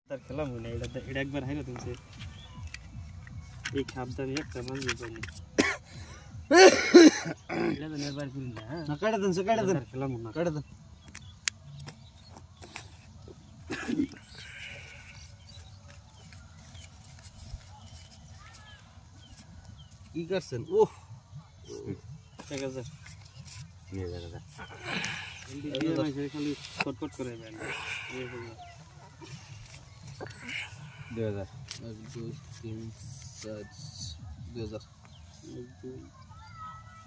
তার খেলাম না এটা একবার হাইরা তুলছে এই খাবদানি একটা মাছ দিই এটা তো নেবার করি না হ্যাঁ কাটা দেন খেলাম না কাটা দেন কি করছেন ওহ 1000 নিয়ে যা এই মাঝে খালি কটকট করে দেন 2000 1 2 3 4 2000 1 2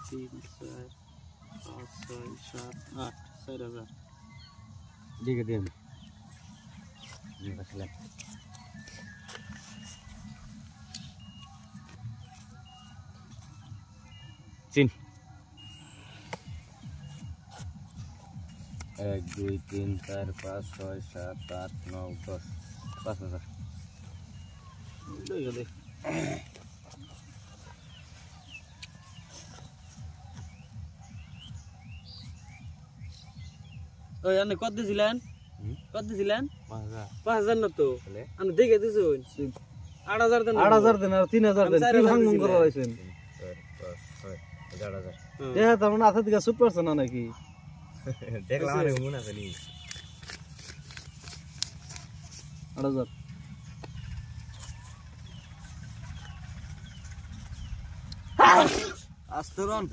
3 4 5 6 7 8 4000 দিকে দিন নিয়ে রাখলাম চিন 1 2 3 4 5 6 7 8 9 10 5000 লই গেলে ওই আপনি কত দিছিলেন 5000 5000 না তো বলে আমি দেখে দিছুন 8000 দেন 8000 দেন আর 3000 দেন কি ভাঙমুং করে রাখছেন 4 5 6 11000 দেখা তার মানে আথা দিকে সুট পারছেন না নাকি দেখলাম আরে মনে আছে নি 8000 আস্তরন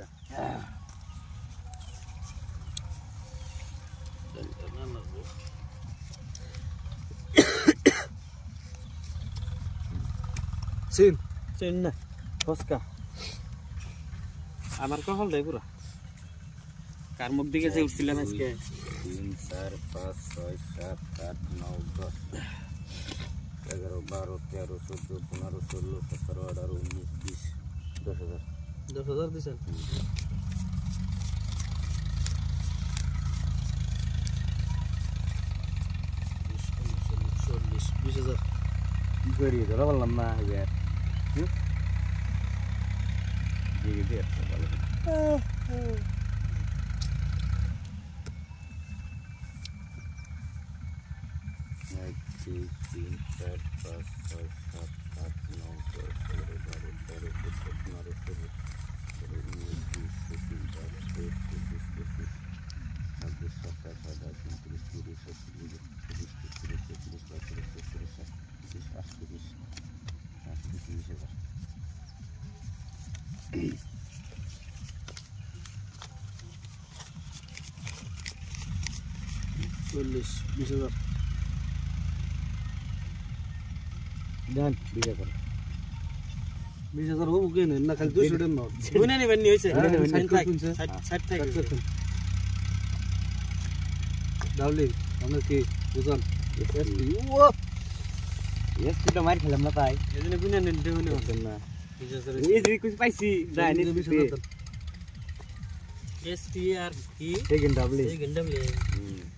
সিন চেন না ফসকা আমার কহল দেয় পুরা কার মুখ দিকে যে উঠছিলেন আজকে 3 4 5 6 7 8 9 10 11 12 13 14 15 16 17 18 19 20 10000 10000 দিছেন কি করি ধরা বললাম না এবার দিকে দিয়ে ভালো এক দুই তিন চার পাঁচ ছয় সাত আট নয় 10 11 12 13 14 15 16 17 18 19 20 21 22 23 40 20000 দেন বিজয় করে 20000 হোক কেন না খালি 200 টাকা নোট বুনে নিবেন নি হইছে হ্যাঁ, 60 টাকা ডাউলি আমরা কি বুঝান এসটা মার খেলাম না তাই এজন্য বুনে নিন দেউনি বুঝছেন না 20000 এই যে কিছু পাইছি যাই নি এসটিআর কি সেকেন্ড ডাবল এই গন্ডাবলে হুম